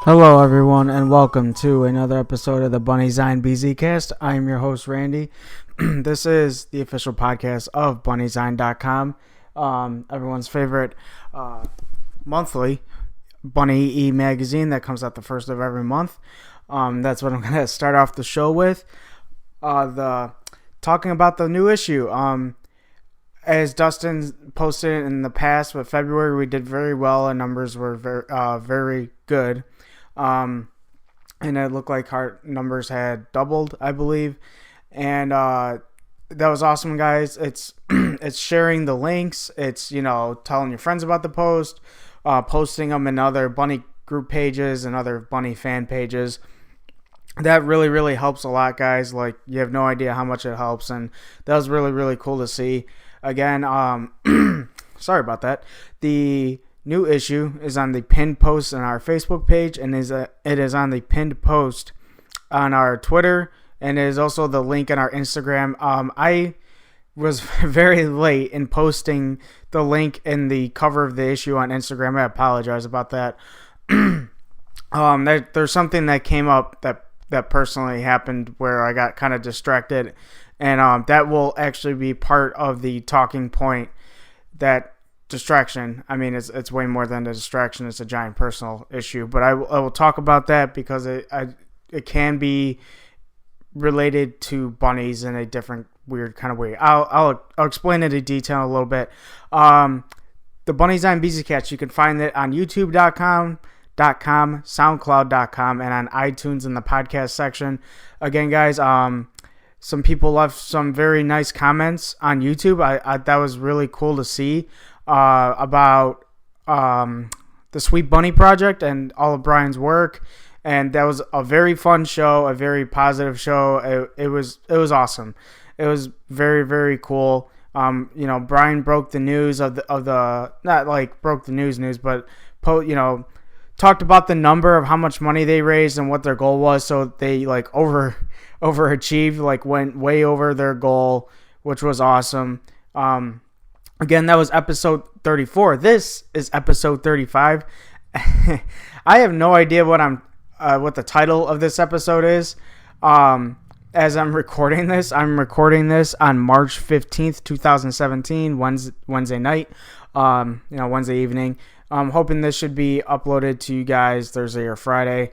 Hello, everyone, and welcome to another episode of the Bunny Zine BZCast. I am your host, Randy. This is the official podcast of BunnyZine.com, everyone's favorite monthly Bunny E magazine that comes out the first of every month. That's what I'm going to start off the show with. The talking about the new issue. As Dustin posted in the past, with February we did very well. Our numbers were very good. And it looked like our numbers had doubled, I believe. And that was awesome, guys. It's it's sharing the links. It's, telling your friends about the post, posting them in other Bunny group pages and other Bunny fan pages. That really helps a lot, guys. Like, you have no idea how much it helps, and that was really cool to see. Again, sorry about that. The new issue is on the pinned post on our Facebook page, and it is on the pinned post on our Twitter, and it is also the link on our Instagram. I was very late in posting the link in the cover of the issue on Instagram. I apologize about that. There's something that came up that personally happened where I got kind of distracted, and that will actually be part of the talking point. That distraction, I mean, it's way more than a distraction. It's a giant personal issue, but I will talk about that because it can be related to bunnies in a different weird kind of way. I'll explain it in detail a little bit. The Bunnies on BZCast, you can find it on youtube.com, soundcloud.com, and on iTunes in the podcast section. Again, guys, some people left some very nice comments on YouTube. I that was really cool to see about the Sweet Bunny Project and all of Brian's work. And that was a very fun show, a very positive show. It was awesome. It was very cool. Brian broke the news of the not like broke the news, but talked about the number of how much money they raised and what their goal was. So they overachieved, like went way over their goal, which was awesome. Again, that was episode 34. This is episode 35. I have no idea what the title of this episode is. As I'm recording this on March 15th, 2017, Wednesday night, Wednesday evening. I'm hoping this should be uploaded to you guys Thursday or Friday.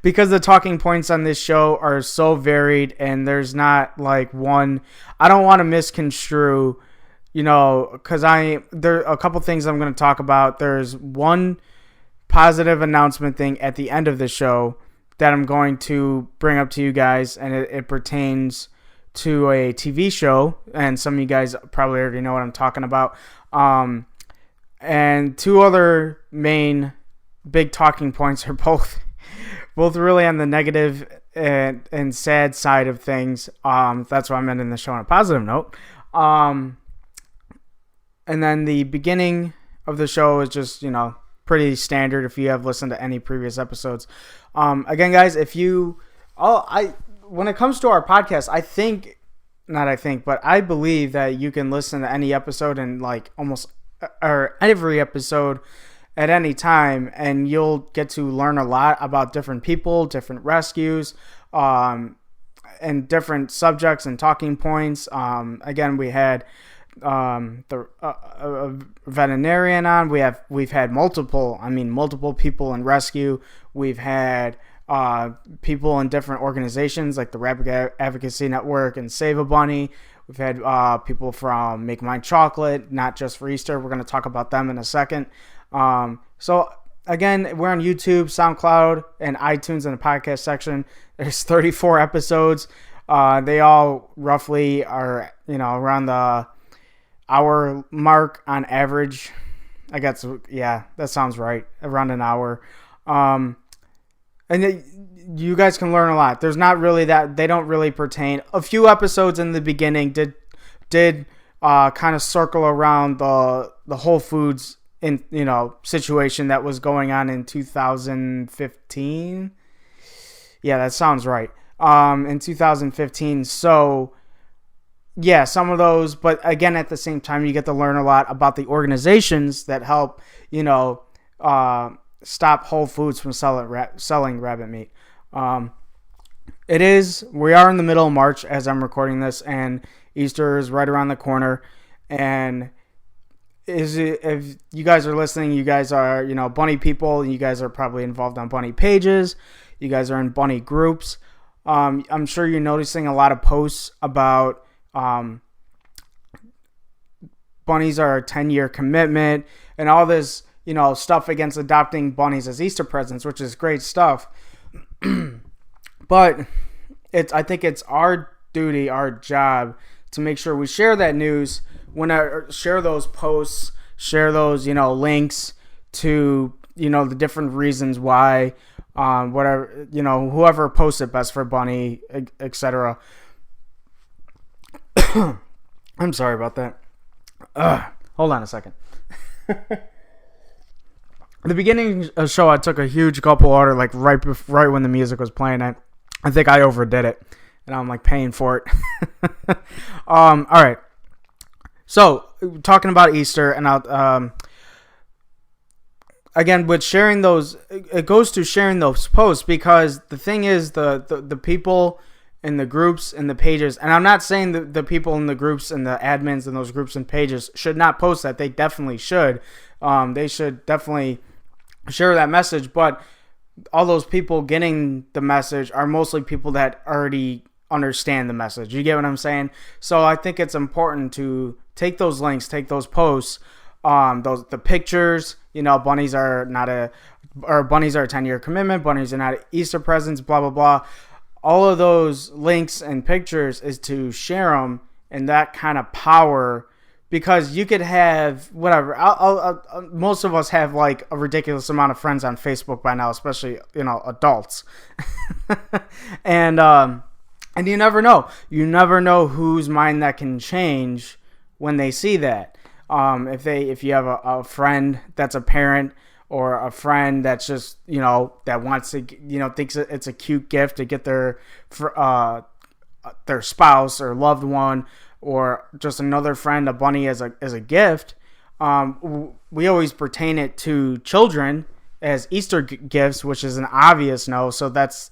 Because the talking points on this show are so varied, and there's not like one. I don't want to misconstrue, because there are a couple things I'm going to talk about. There's one positive announcement thing at the end of the show that I'm going to bring up to you guys, and it pertains to a TV show, and some of you guys probably already know what I'm talking about. And two other main big talking points are both really on the negative and sad side of things. That's why I'm ending the show on a positive note. And then the beginning of the show is just, pretty standard if you have listened to any previous episodes. Again, guys, when it comes to our podcast, I believe that you can listen to any episode and or every episode at any time, and you'll get to learn a lot about different people, different rescues, and different subjects and talking points. Again, we had the veterinarian on. We've had multiple people in rescue. We've had people in different organizations like the Rabbit Advocacy Network and Save a Bunny. We've had people from Make Mine Chocolate, not just for Easter. We're going to talk about them in a second. So again, we're on YouTube, SoundCloud, and iTunes in the podcast section. There's 34 episodes. They all roughly are, around the hour mark on average. I guess, yeah, that sounds right. Around an hour. And you guys can learn a lot. There's not really they don't really pertain. A few episodes in the beginning did kind of circle around the Whole Foods situation that was going on in 2015. Yeah, that sounds right. In 2015. So yeah, some of those, but again, at the same time, you get to learn a lot about the organizations that help, stop Whole Foods from selling rabbit meat. We are in the middle of March as I'm recording this, and Easter is right around the corner. And if you guys are listening, you guys are, bunny people. You guys are probably involved on bunny pages. You guys are in bunny groups. I'm sure you're noticing a lot of posts about bunnies are a 10-year commitment and all this, stuff against adopting bunnies as Easter presents, which is great stuff. But I think it's our duty, our job to make sure we share that news, share those posts, share those, links to, the different reasons why, whatever, whoever posts it best for bunny, etc. I'm sorry about that. Hold on a second. At the beginning of the show, I took a huge gulp of water, like right when the music was playing. I think I overdid it, and I'm like paying for it. All right. So talking about Easter, and again with sharing those, it goes to sharing those posts, because the thing is the people in the groups and the pages, and I'm not saying the people in the groups and the admins in those groups and pages should not post that. They definitely should. They should definitely share that message, but all those people getting the message are mostly people that already understand the message. You get what I'm saying? So I think it's important to take those links, take those posts, the pictures, bunnies are a 10-year commitment, bunnies are not Easter presents, blah, blah, blah. All of those links and pictures is to share them in that kind of power, because you could have whatever. Most of us have like a ridiculous amount of friends on Facebook by now, especially adults, and you never know. You never know whose mind that can change when they see that. If you have a friend that's a parent, or a friend that's just, that wants to, thinks it's a cute gift to get their spouse or loved one, or just another friend, a bunny as a gift. We always pertain it to children as Easter gifts, which is an obvious no. So that's,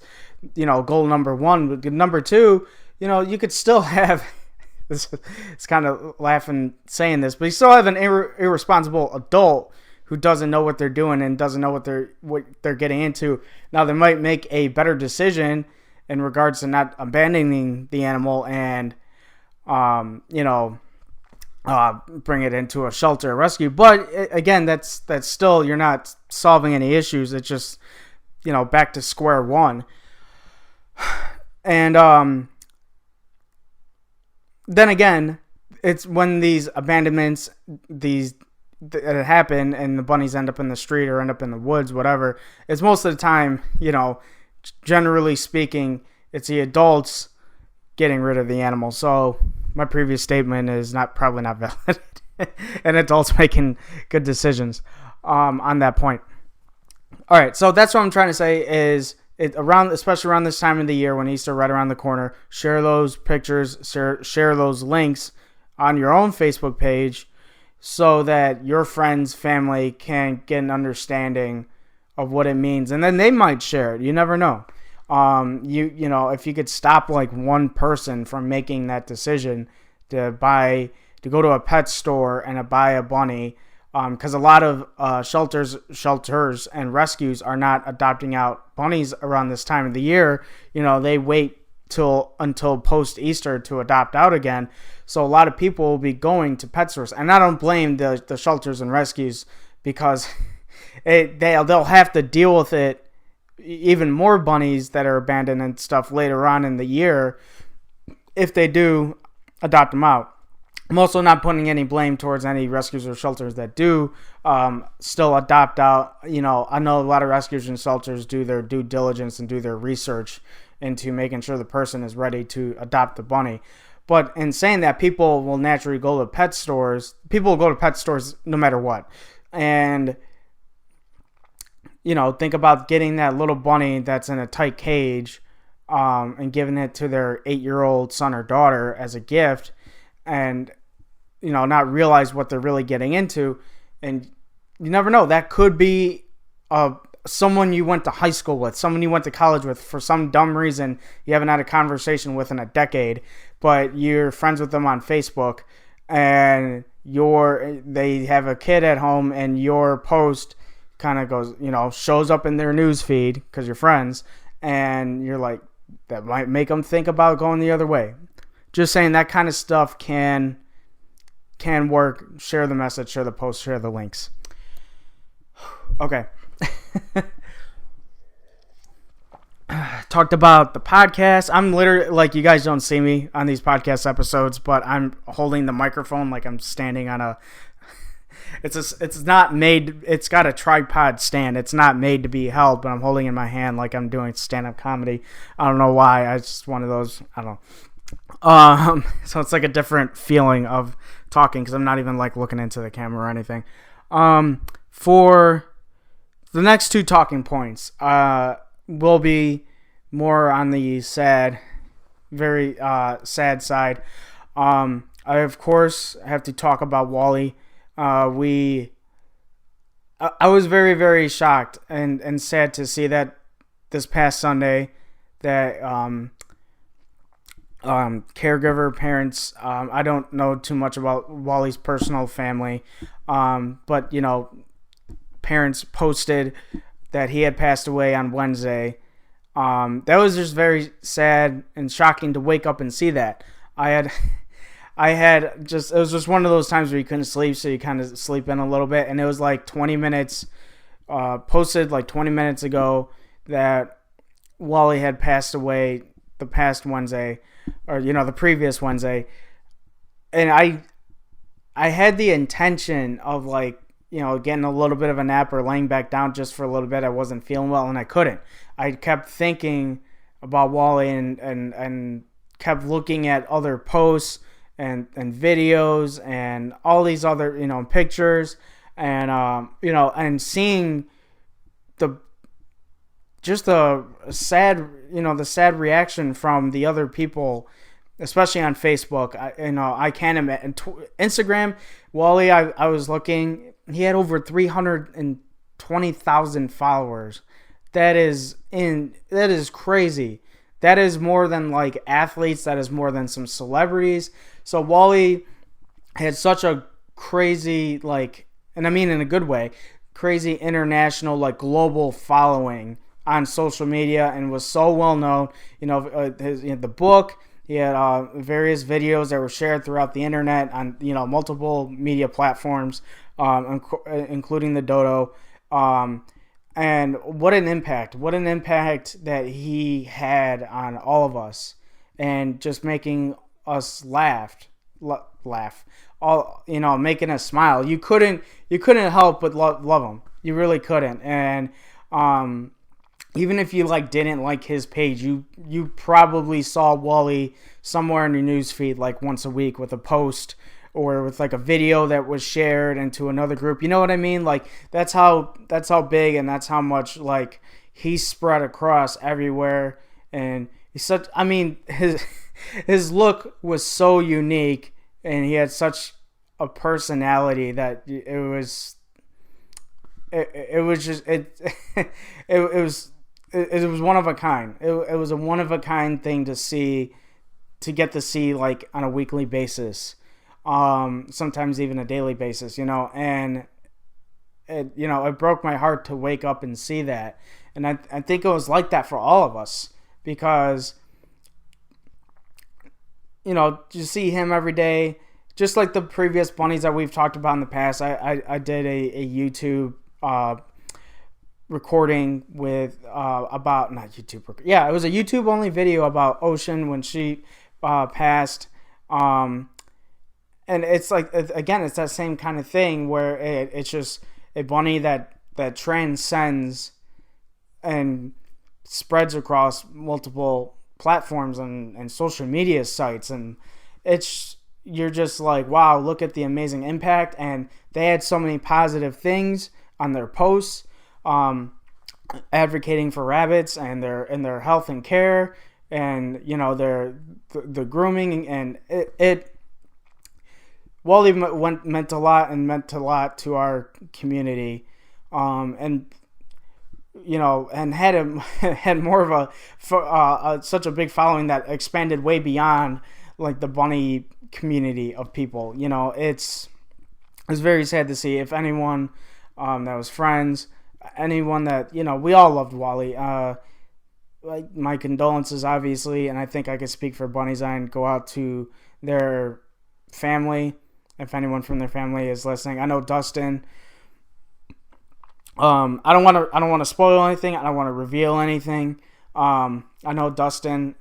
goal number one. But number two, you could still have, it's kind of laughing saying this, but you still have an irresponsible adult who doesn't know what they're doing and doesn't know what they're getting into. Now, they might make a better decision in regards to not abandoning the animal and, bring it into a shelter or rescue. But again, that's still, you're not solving any issues. It's just, back to square one. And then again, it's when these abandonments, that happen and the bunnies end up in the street or end up in the woods, whatever, it's most of the time, generally speaking, it's the adults getting rid of the animal. So my previous statement is probably not valid. And adults making good decisions on that point. All right, so that's what I'm trying to say is especially around this time of the year when Easter right around the corner, share those pictures, share those links on your own Facebook page, so that your friends, family can get an understanding of what it means. And then they might share it. You never know. If you could stop like one person from making that decision to go to a pet store and to buy a bunny, because a lot of shelters and rescues are not adopting out bunnies around this time of the year. They wait until post Easter to adopt out again. So a lot of people will be going to pet stores, and I don't blame the shelters and rescues, because they'll have to deal with it, even more bunnies that are abandoned and stuff later on in the year, if they do adopt them out. I'm also not putting any blame towards any rescues or shelters that do still adopt out. I know a lot of rescues and shelters do their due diligence and do their research into making sure the person is ready to adopt the bunny. But in saying that, people will naturally go to pet stores. People will go to pet stores no matter what. And, think about getting that little bunny that's in a tight cage and giving it to their 8-year-old son or daughter as a gift. and not realize what they're really getting into. And you never know, that could be someone you went to high school with, someone you went to college with. For some dumb reason you haven't had a conversation with in a decade, but you're friends with them on Facebook, and they have a kid at home, and your post kind of goes, shows up in their news feed because you're friends, and you're like, that might make them think about going the other way. Just saying, that kind of stuff can work. Share the message, share the post, share the links. Okay. Talked about the podcast. I'm literally, like, you guys don't see me on these podcast episodes, but I'm holding the microphone like I'm standing on a it's not made, it's got a tripod stand. It's not made to be held, but I'm holding in my hand like I'm doing stand-up comedy. I don't know why. It's just one of those, I don't know. So it's like a different feeling of talking, because I'm not even like looking into the camera or anything. For the next two talking points, will be more on the sad, very sad side. I of course have to talk about Wally. I was very, very shocked and sad to see that this past Sunday that caregiver parents, I don't know too much about Wally's personal family, but parents posted that he had passed away on Wednesday. That was just very sad and shocking to wake up and see that. It was just one of those times where you couldn't sleep, so you kind of sleep in a little bit, and it was like 20 minutes, posted like 20 minutes ago, that Wally had passed away the past Wednesday, or the previous Wednesday. And I had the intention of, like, getting a little bit of a nap or laying back down just for a little bit. I wasn't feeling well, and I couldn't. I kept thinking about Wally and kept looking at other posts and videos and all these other, pictures, and and seeing the sad reaction from the other people, especially on Facebook. I can't imagine. Instagram, Wally, I was looking, he had over 320,000 followers. That is crazy. That is more than like athletes. That is more than some celebrities. So Wally had such a crazy, like, and I mean in a good way, crazy international, like, global following on social media, and was so well known. The book. He had various videos that were shared throughout the internet on multiple media platforms, including the Dodo. And what an impact that he had on all of us, and just making us laugh, all, making us smile. You couldn't help but love him. You really couldn't. And even if you didn't like his page, you probably saw Wally somewhere in your newsfeed like once a week with a post, or with like a video that was shared into another group. You know what I mean? Like, that's how big, and that's how much, like, he spread across everywhere. And he's such, I mean, his look was so unique, and he had such a personality that it was one of a kind. It was a one of a kind thing to get to see, like, on a weekly basis. Sometimes even a daily basis, and it broke my heart to wake up and see that. And I think it was like that for all of us, because, you see him every day, just like the previous bunnies that we've talked about in the past. I did a YouTube, recording with, about, not YouTube. Yeah, it was a YouTube only video about Ocean when she, passed. And it's like, again, it's that same kind of thing where it's just a bunny that transcends and spreads across multiple platforms and social media sites. And you're just like, wow, look at the amazing impact. And they had so many positive things on their posts, advocating for rabbits and their health and care, and the grooming, and it Wally meant a lot and meant a lot to our community, and and had more of such a big following that expanded way beyond like the bunny community of people. It's very sad to see. If anyone that was friends, anyone that we all loved Wally. Like my condolences, obviously, and I think I could speak for Bunny Sign. Go out to their family if anyone from their family is listening. I know Dustin. I don't want to spoil anything. I don't want to reveal anything. I know Dustin.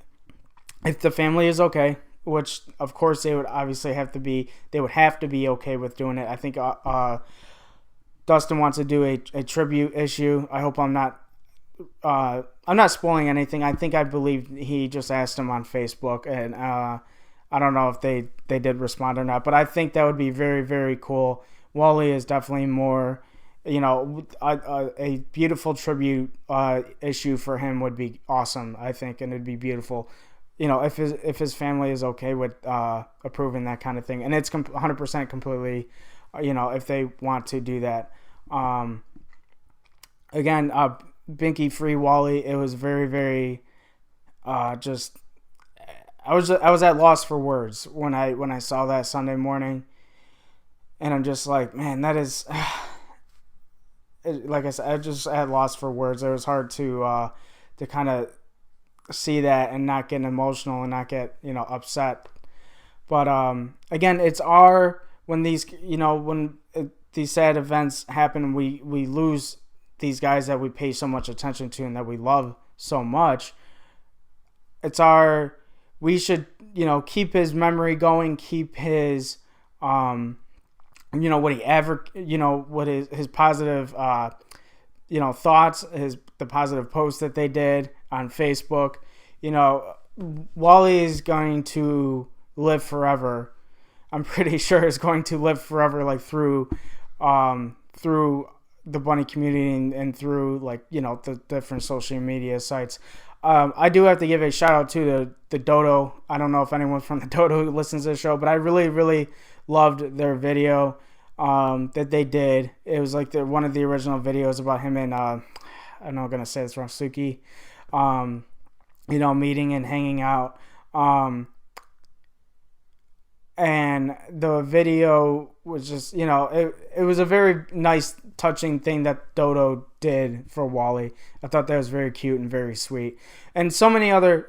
If the family is okay, which of course they would obviously have to be. They would have to be okay with doing it. I think Dustin wants to do a tribute issue. I hope I'm not spoiling anything. I believe he just asked him on Facebook, and I don't know if they did respond or not, but I think that would be very, very cool. Wally is definitely more, a beautiful tribute issue for him would be awesome, I think, and it'd be beautiful, if his family is okay with approving that kind of thing, and it's 100% completely, if they want to do that. Again, Binky free Wally. It was very, very just I was at loss for words when I saw that Sunday morning, and I'm just like, man, that is like I said, I just at loss for words. It was hard to kind of see that and not get emotional and not get upset. But again, it's when these these sad events happen, we lose these guys that we pay so much attention to and that we love so much. We should, keep his memory going, keep his, what he ever, what his positive, thoughts, the positive posts that they did on Facebook. Wally is going to live forever. I'm pretty sure is going to live forever, like through the bunny community and through the different social media sites. I do have to give a shout out to the Dodo. I don't know if anyone from the Dodo listens to the show, but I really, really loved their video that they did. It was like one of the original videos about him and I'm not gonna say this wrong, Suki, meeting and hanging out. And the video was just, it was a very nice, touching thing that Dodo did for Wally. I thought that was very cute and very sweet. And so many other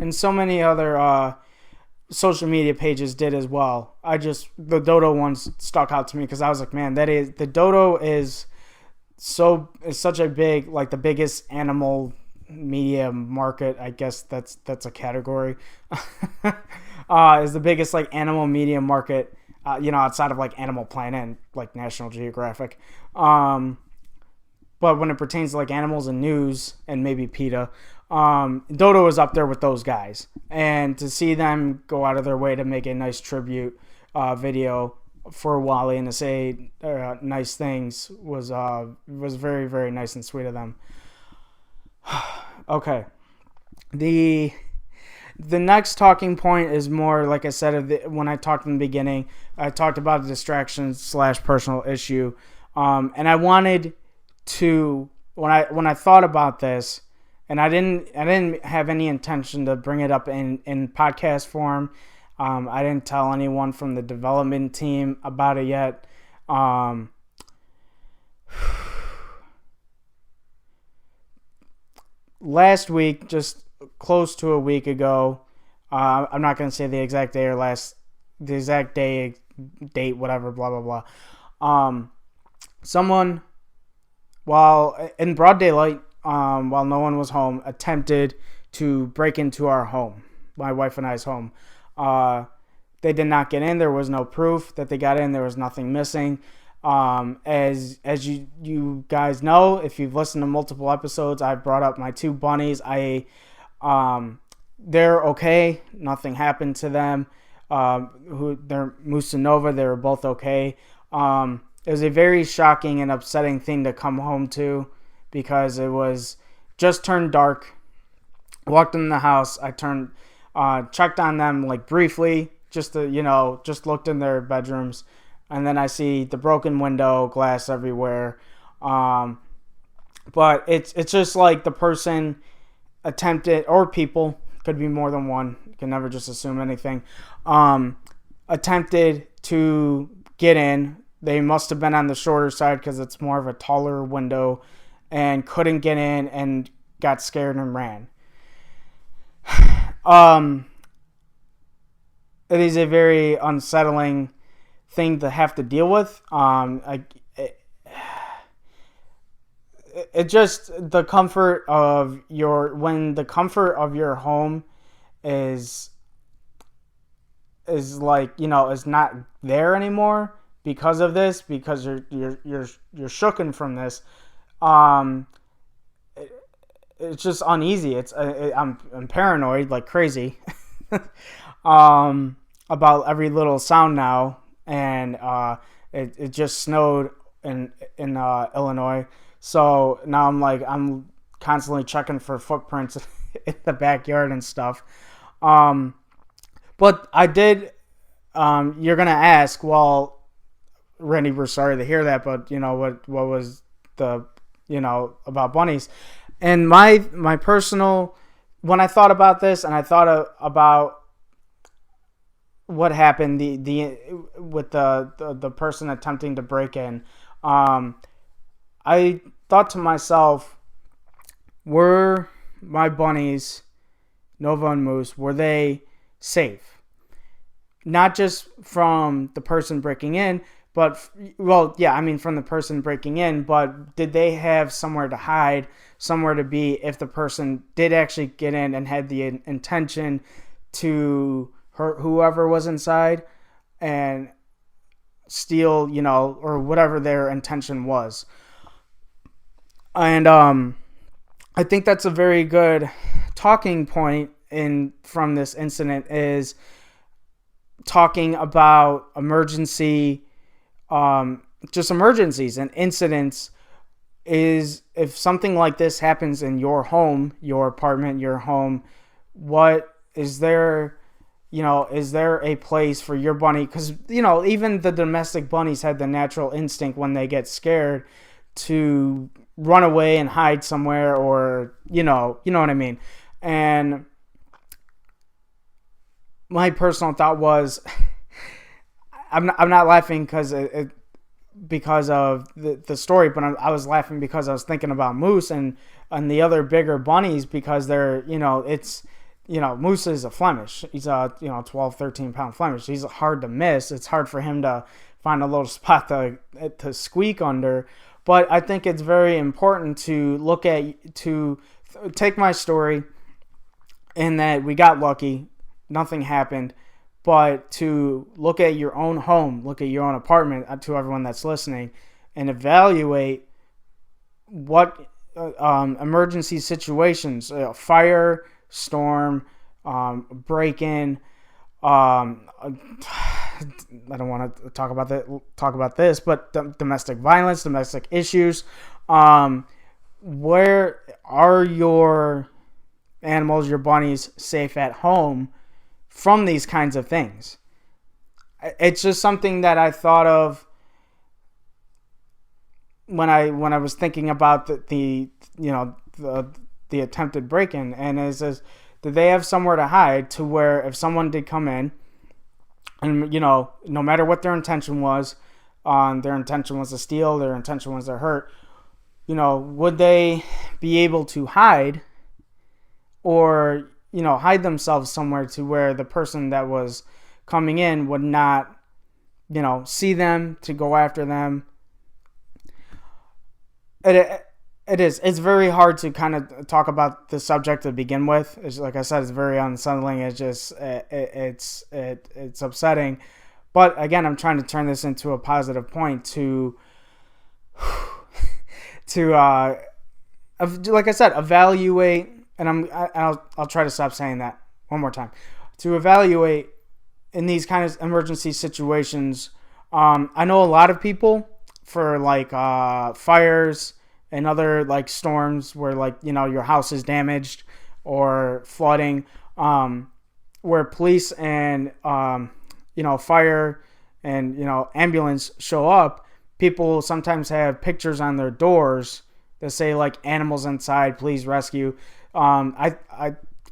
social media pages did as well. The Dodo ones stuck out to me because I was like, man, the Dodo is such a big, like the biggest animal media market. I guess that's a category. Is the biggest like animal media market, outside of like Animal Planet and like National Geographic. But when it pertains to like animals and news and maybe PETA, Dodo is up there with those guys. And to see them go out of their way to make a nice tribute video for Wally and to say nice things was very, very nice and sweet of them. Okay. The next talking point is more, like I said, when I talked in the beginning, I talked about a distraction / personal issue. And I wanted to, when I thought about this, and I didn't have any intention to bring it up in podcast form. I didn't tell anyone from the development team about it yet. Last week, just close to a week ago, I'm not going to say the exact day the exact date, whatever, blah, blah, blah. Someone, while in broad daylight, while no one was home, attempted to break into our home, my wife and I's home. They did not get in. There was no proof that they got in. There was nothing missing. As you guys know, if you've listened to multiple episodes, I've brought up my two bunnies. They're okay. Nothing happened to them. They're Moose and Nova. They were both okay. It was a very shocking and upsetting thing to come home to because it was just turned dark. Walked in the house. I checked on them like briefly, just looked in their bedrooms. and then I see the broken window, glass everywhere. But it's just like the person attempted, or people, could be more than one, you can never just assume anything, attempted to get in. They must have been on the shorter side because it's more of a taller window, and couldn't get in and got scared and ran. It is a very unsettling thing to have to deal with. It just, the comfort of when the comfort of your home is like, is not there anymore because of this, because you're shooken from this. It's just uneasy. I'm paranoid like crazy about every little sound now, and it just snowed in Illinois, so now I'm constantly checking for footprints in the backyard and stuff. But I did. You're gonna ask, well, Randy, we're sorry to hear that, but what was the about bunnies? And my personal, when I thought about this, and I thought about what happened with the person attempting to break in, I thought to myself, were my bunnies, Nova and Moose, were they safe? Not just from the person breaking in, but, from the person breaking in, but did they have somewhere to hide, somewhere to be if the person did actually get in and had the intention to hurt whoever was inside and steal, or whatever their intention was. And I think that's a very good talking point from this incident, is talking about emergencies and incidents. Is, if something like this happens in your home, your apartment, your home, what is there? Is there a place for your bunny? Because even the domestic bunnies had the natural instinct when they get scared to run away and hide somewhere, or you know what I mean. And my personal thought was, I'm not laughing because of the story, but I was laughing because I was thinking about Moose and the other bigger bunnies, because they're, Moose is a Flemish. He's a 12, 13 pound Flemish. He's hard to miss. It's hard for him to find a little spot to squeak under. But I think it's very important to take my story, in that we got lucky, nothing happened, but to look at your own home, look at your own apartment, to everyone that's listening, and evaluate what emergency situations, fire, storm, break-in. I don't want to talk about this, but domestic violence, domestic issues. Where are your animals, your bunnies, safe at home from these kinds of things? It's just something that I thought of when I was thinking about the attempted break-in, and is did they have somewhere to hide, to where if someone did come in, and no matter what their intention was to steal, their intention was to hurt, would they be able to hide, or hide themselves somewhere to where the person that was coming in would not see them, to go after them. It's very hard to kind of talk about the subject to begin with. Like I said, it's very unsettling. It's just it's upsetting. But again, I'm trying to turn this into a positive point to like I said, evaluate. And I'll try to stop saying that one more time. To evaluate in these kind of emergency situations. I know a lot of people, for like fires and other like storms where your house is damaged, or flooding, where police and fire and ambulance show up, people sometimes have pictures on their doors that say like animals inside, please rescue. I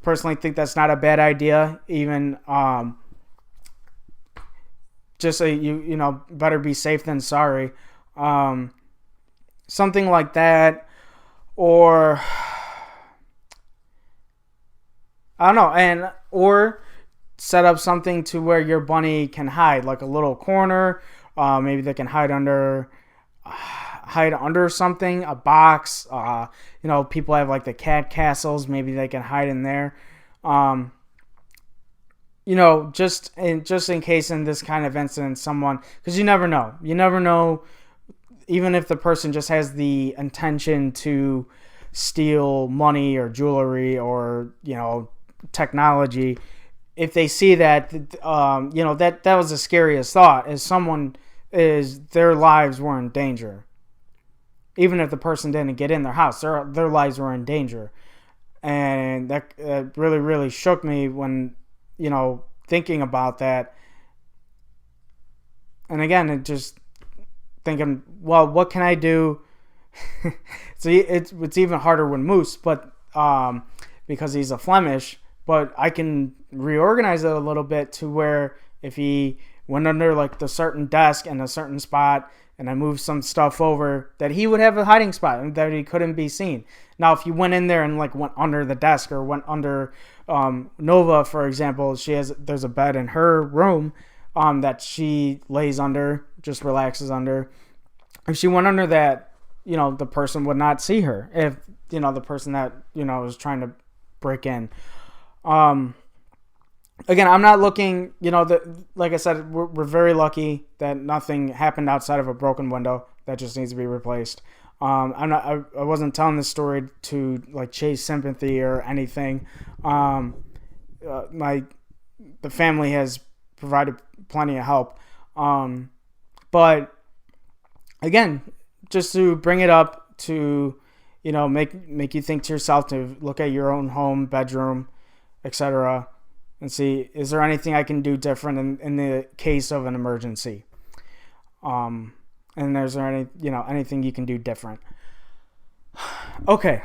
personally think that's not a bad idea. Even just say better be safe than sorry. Something like that, or I don't know, or set up something to where your bunny can hide, like a little corner. Maybe they can hide under something, a box. People have like the cat castles. Maybe they can hide in there. Just in case in this kind of incident, someone, because you never know, even if the person just has the intention to steal money or jewelry or technology. If they see that, that was the scariest thought, is their lives were in danger. Even if the person didn't get in their house, their lives were in danger. And that really, really shook me when, thinking about that. And again, it just thinking, well, what can I do? It's even harder with Moose, but because he's a Flemish. But I can reorganize it a little bit to where if he went under like the certain desk in a certain spot and I moved some stuff over, that he would have a hiding spot and that he couldn't be seen. Now, if you went in there and like went under the desk or went under Nova, for example, there's a bed in her room that she lays under, just relaxes under. If she went under that, the person would not see her. If, the person that, was trying to break in. Again, I'm not looking, like I said, we're very lucky that nothing happened outside of a broken window that just needs to be replaced. I wasn't telling this story to like chase sympathy or anything. The family has provided plenty of help. But again, just to bring it up to, make you think to yourself, to look at your own home, bedroom, etc., and see, is there anything I can do different in the case of an emergency? And is there anything you can do different? Okay.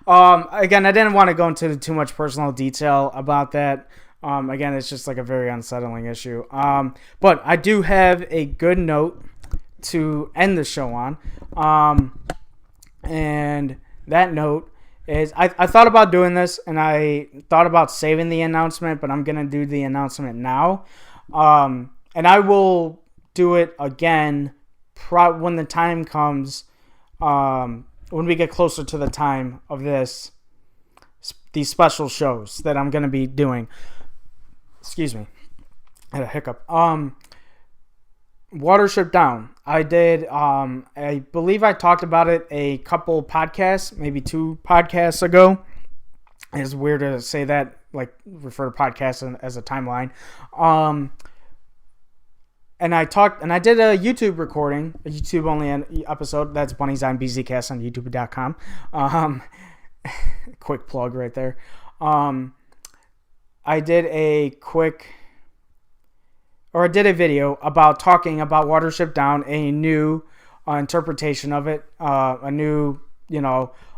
Again, I didn't want to go into too much personal detail about that. Again, it's just like a very unsettling issue. But I do have a good note to end the show on. And that note is I thought about doing this, and I thought about saving the announcement, but I'm going to do the announcement now. And I will do it again when the time comes, when we get closer to the time of these special shows that I'm going to be doing. Excuse me. I had a hiccup. Watership Down. I did, I believe I talked about it a couple podcasts, maybe 2 podcasts ago. It's weird to say that, like, refer to podcasts as a timeline. And I did a YouTube recording, a YouTube only episode. That's Bunny's on BZCast on YouTube.com. Quick plug right there. I did a video about talking about Watership Down, a new interpretation of it, a new,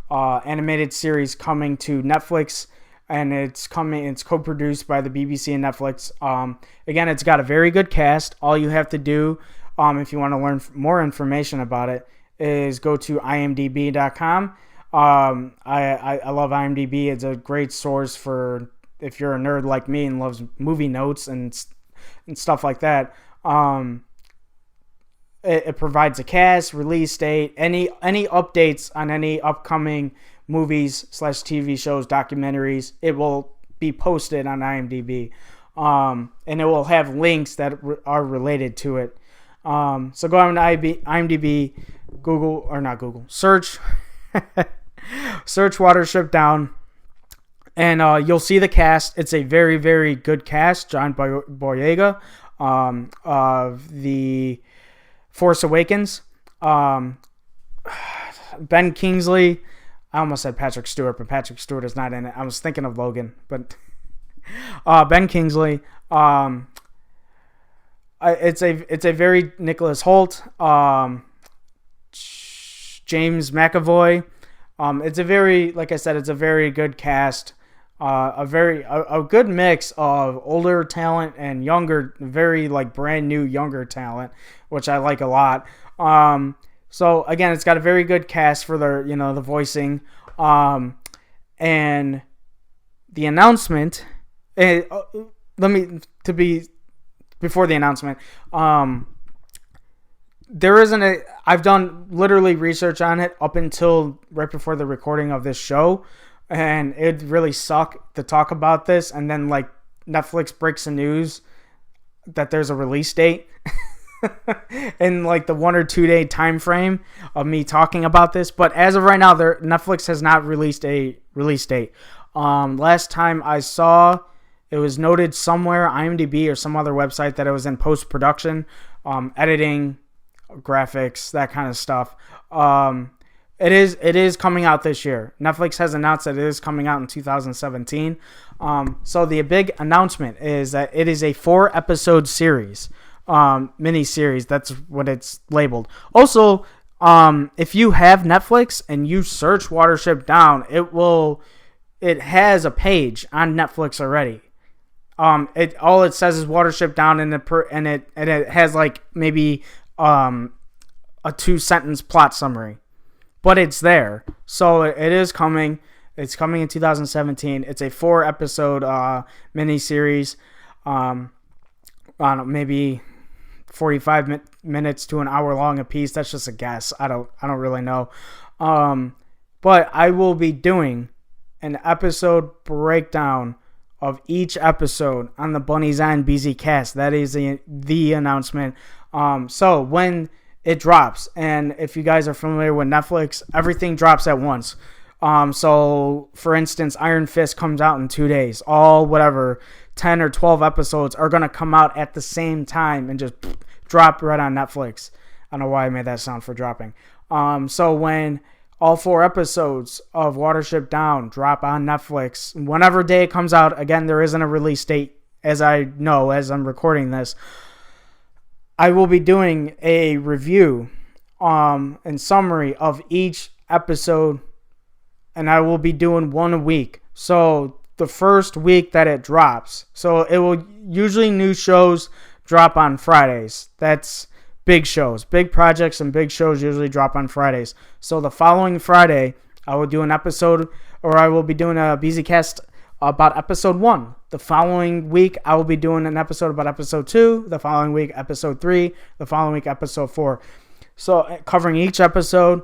animated series coming to Netflix, and it's co-produced by the BBC and Netflix. Again, it's got a very good cast. All you have to do, if you want to learn more information about it, is go to imdb.com. I love IMDb. It's a great source for if you're a nerd like me and loves movie notes and stuff like that. It provides a cast, release date, any updates on any upcoming movies / TV shows, documentaries. It will be posted on IMDb, and it will have links that are related to it. So go on to IMDb, search Watership Down, and you'll see the cast. It's a very, very good cast. John Boyega of The Force Awakens. Ben Kingsley. I almost said Patrick Stewart, but Patrick Stewart is not in it. I was thinking of Logan, but Ben Kingsley. it's a very Nicholas Hoult, James McAvoy. It's a very, like I said, it's a very good cast. A good mix of older talent and younger, very like brand new younger talent, which I like a lot. So again, it's got a very good cast for the voicing, and the announcement. Before the announcement, there isn't a. I've done literally research on it up until right before the recording of this show. And it really sucked to talk about this. And then, like, Netflix breaks the news that there's a release date in, like, the 1 or 2 day time frame of me talking about this. But as of right now, Netflix has not released a release date. Last time I saw, it was noted somewhere, IMDb or some other website, that it was in post-production, editing, graphics, that kind of stuff. It is coming out this year. Netflix has announced that it is coming out in 2017. So the big announcement is that it is a 4-episode series, mini-series. That's what it's labeled. Also, if you have Netflix and you search Watership Down, it has a page on Netflix already. All it says is Watership Down, and it has like maybe a 2-sentence plot summary. But it's there. So it is coming. It's coming in 2017. It's a 4-episode miniseries. Maybe 45 minutes to an hour long a piece. That's just a guess. I don't really know. But I will be doing an episode breakdown of each episode on the Bunny Zion BZCast. That is the announcement. So when it drops, and if you guys are familiar with Netflix, everything drops at once. So for instance, Iron Fist comes out in 2 days. All 10 or 12 episodes are going to come out at the same time and just drop right on Netflix. I don't know why I made that sound for dropping. So when all 4 episodes of Watership Down drop on Netflix, whenever day it comes out, again, there isn't a release date as I know as I'm recording this, I will be doing a review and summary of each episode, and I will be doing one a week. So the first week that it drops, so it will usually new shows drop on Fridays. That's big shows, big projects and big shows usually drop on Fridays. So the following Friday, I will do an episode, or I will be doing a BZCast about episode 1. The following week, I will be doing an episode about episode 2. The following week, episode 3. The following week, episode 4. So covering each episode.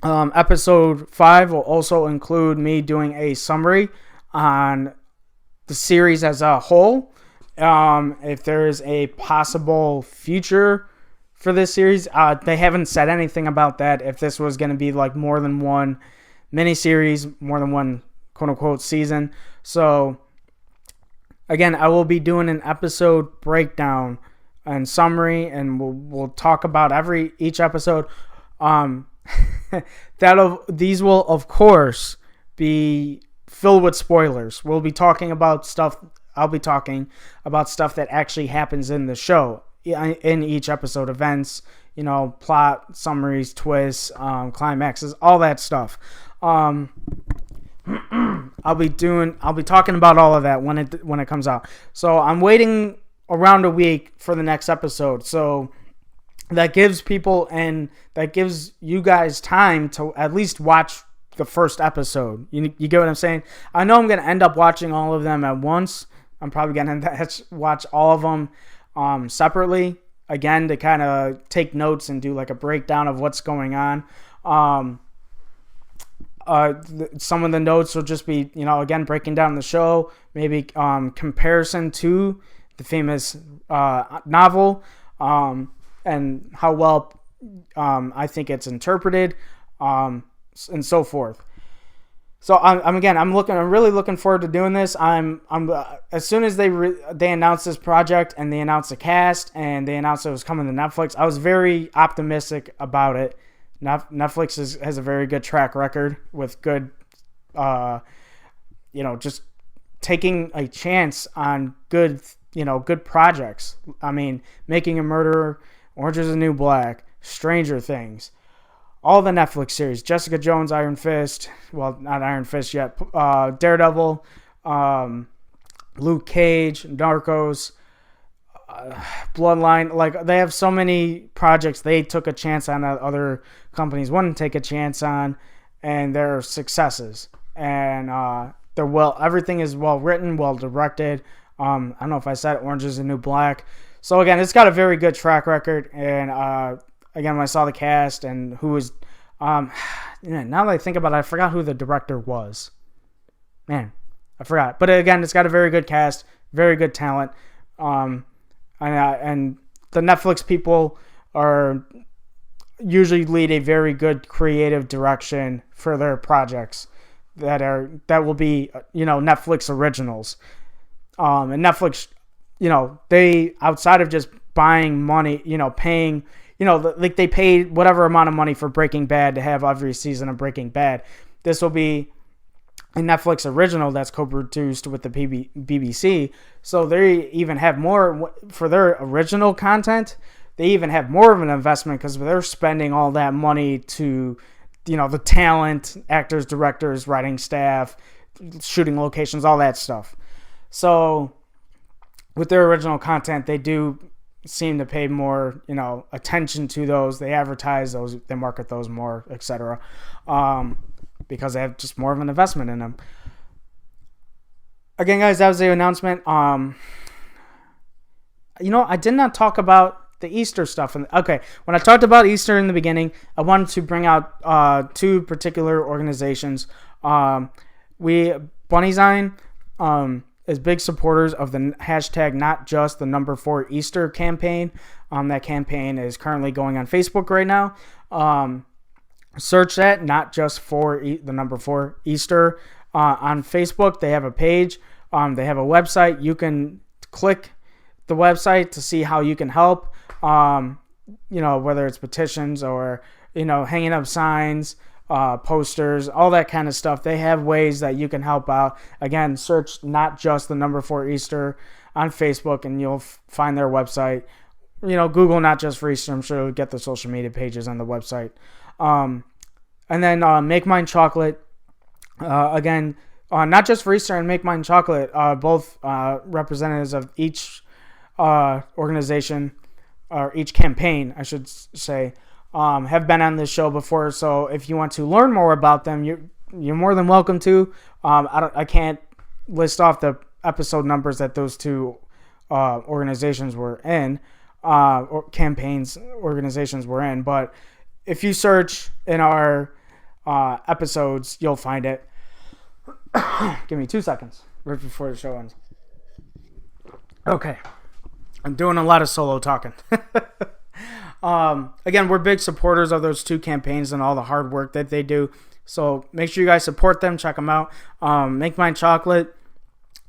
Episode 5 will also include me doing a summary on the series as a whole. If there is a possible future for this series, they haven't said anything about that. If this was going to be like more than one miniseries, more than one quote-unquote season. So again, I will be doing an episode breakdown and summary, and we'll talk about each episode. These will of course be filled with spoilers. We'll be talking about stuff. I'll be talking about stuff that actually happens in the show in each episode, events, plot summaries, twists, climaxes, all that stuff. I'll be talking about all of that when it comes out. So I'm waiting around a week for the next episode. So that gives people and that gives you guys time to at least watch the first episode. You get what I'm saying? I know I'm going to end up watching all of them at once. I'm probably going to watch all of them separately, again, to kind of take notes and do like a breakdown of what's going on. Some of the notes will just be, again, breaking down the show, maybe comparison to the famous novel, and how well I think it's interpreted, and so forth. So I'm really looking forward to doing this. As soon as they announced this project and they announced the cast and they announced it was coming to Netflix, I was very optimistic about it. Netflix has a very good track record with good, just taking a chance on good projects. I mean, Making a Murderer, Orange is the New Black, Stranger Things, all the Netflix series, Jessica Jones, Iron Fist, well, not Iron Fist yet, Daredevil, Luke Cage, Narcos, Bloodline. Like, they have so many projects they took a chance on that other companies wouldn't take a chance on, and they're successes. And everything is well written, well directed. I don't know if I said Orange is the New Black. So again, it's got a very good track record. And again, when I saw the cast and who was, now that I think about it, I forgot who the director was. Man, I forgot. But again, it's got a very good cast, very good talent. And the Netflix people usually lead a very good creative direction for their projects that will be, Netflix originals. And Netflix, they, outside of just buying money, paying, like they paid whatever amount of money for Breaking Bad to have every season of Breaking Bad. This will be a Netflix original that's co-produced with the BBC. So they even have more for their original content. They even have more of an investment because they're spending all that money to, the talent, actors, directors, writing staff, shooting locations, all that stuff. So with their original content, they do seem to pay more, attention to those. They advertise those, they market those more, etc. Because they have just more of an investment in them. Again, guys, that was the announcement. I did not talk about the Easter stuff. Okay, when I talked about Easter in the beginning, I wanted to bring out two particular organizations. Bunnysign is big supporters of the hashtag Not Just the Number 4 Easter campaign. That campaign is currently going on Facebook right now. Search that, Not Just for the Number 4 Easter on Facebook. They have a page. They have a website. You can click the website to see how you can help. Whether it's petitions or, hanging up signs, posters, all that kind of stuff. They have ways that you can help out. Again, search Not Just the Number 4 Easter on Facebook and you'll find their website. Google Not Just for Easter. I'm sure you'll get the social media pages on the website. And then Make Mine Chocolate. Again, Not Just for Easter and Make Mine Chocolate, both representatives of each organization, or each campaign, I should say, have been on this show before. So if you want to learn more about them, you're more than welcome to. I can't list off the episode numbers that those two organizations were in, or organizations were in. But if you search in our episodes, you'll find it. Give me 2 seconds right before the show ends. Okay. I'm doing a lot of solo talking. Again, we're big supporters of those two campaigns and all the hard work that they do. So make sure you guys support them. Check them out. Make Mine Chocolate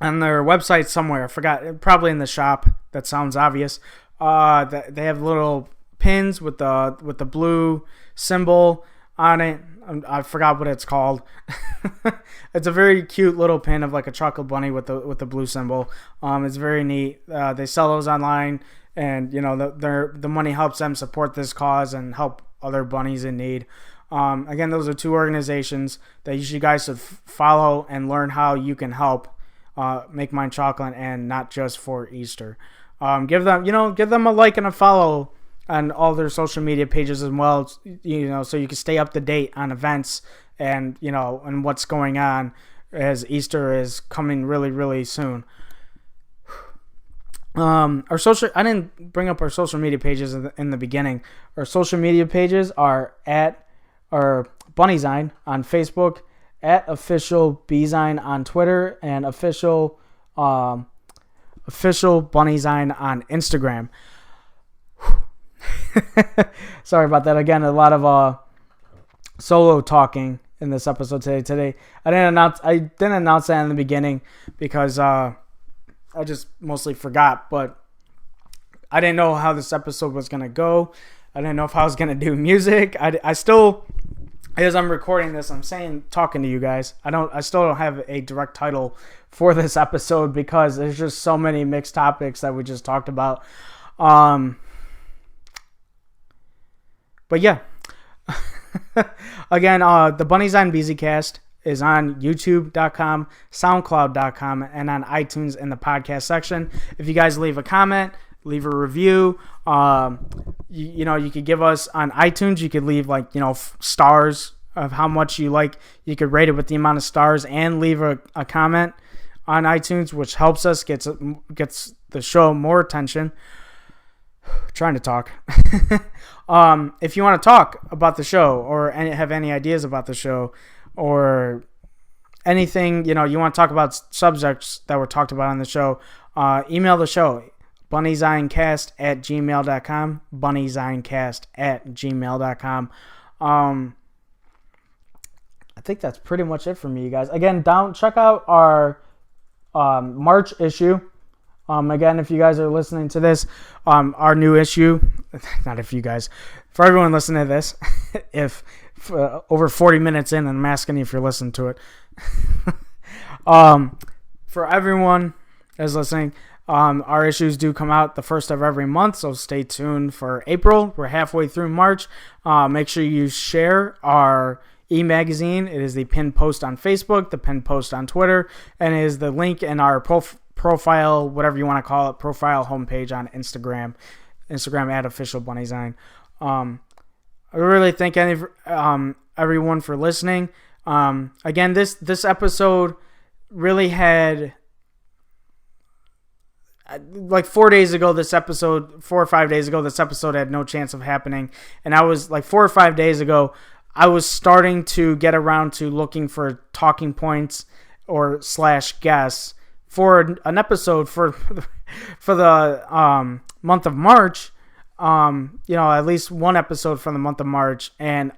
on their website somewhere. I forgot. Probably in the shop. That sounds obvious. They have little pins with the blue symbol on it. I forgot what it's called. It's a very cute little pin of like a chocolate bunny with the blue symbol. It's very neat. They sell those online, and the money helps them support this cause and help other bunnies in need. Again, those are two organizations that you guys should follow and learn how you can help Make Mine Chocolate and Not Just for Easter. Give them a like and a follow on all their social media pages as well, so you can stay up to date on events and and what's going on as Easter is coming really, really soon. I didn't bring up our social media pages in the beginning. Our social media pages are at our Bunnysign on Facebook, at official Bzine on Twitter, and official Bunnysign on Instagram. Sorry about that. Again, a lot of solo talking in this episode today. I didn't announce that in the beginning because I just mostly forgot, but I didn't know how this episode was gonna go. I didn't know if I was gonna do music. I still as I'm recording this, I'm talking to you guys. I still don't have a direct title for this episode because there's just so many mixed topics that we just talked about. But yeah, again, the Bunnies on BZCast is on youtube.com, soundcloud.com, and on iTunes in the podcast section. If you guys leave a comment, leave a review, you could give us on iTunes, you could leave stars of how much you like. You could rate it with the amount of stars and leave a comment on iTunes, which helps us, gets the show more attention. Trying to talk. If you want to talk about the show or have any ideas about the show or anything, you want to talk about subjects that were talked about on the show, email the show, bunnyzincast@gmail.com, bunnyzincast@gmail.com. I think that's pretty much it for me, you guys. Again, check out our March issue. Again, if you guys are listening to this, our new issue, not if you guys, for everyone listening to this, if over 40 minutes in, and I'm asking you if you're listening to it, for everyone that's listening, our issues do come out the first of every month, so stay tuned for April. We're halfway through March. Make sure you share our e-magazine. It is the pinned post on Facebook, the pinned post on Twitter, and it is the link in our profile, whatever you want to call it, profile homepage on Instagram @officialbunnysign. I really thank everyone for listening. Again, this episode really had, like 4 or 5 days ago, this episode had no chance of happening. And I was like 4 or 5 days ago, I was starting to get around to looking for talking points or / guests for an episode for the month of March. At least one episode for the month of March, and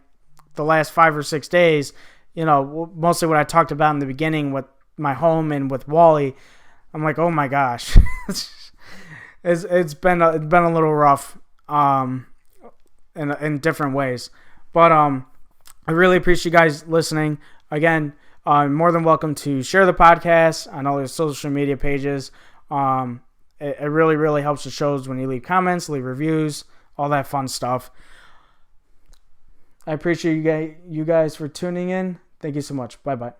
the last 5 or 6 days, mostly what I talked about in the beginning with my home and with Wally, I'm like, oh my gosh, it's been a little rough, in different ways, but I really appreciate you guys listening. Again, more than welcome to share the podcast on all your social media pages. It really, really helps the shows when you leave comments, leave reviews, all that fun stuff. I appreciate you guys for tuning in. Thank you so much. Bye-bye.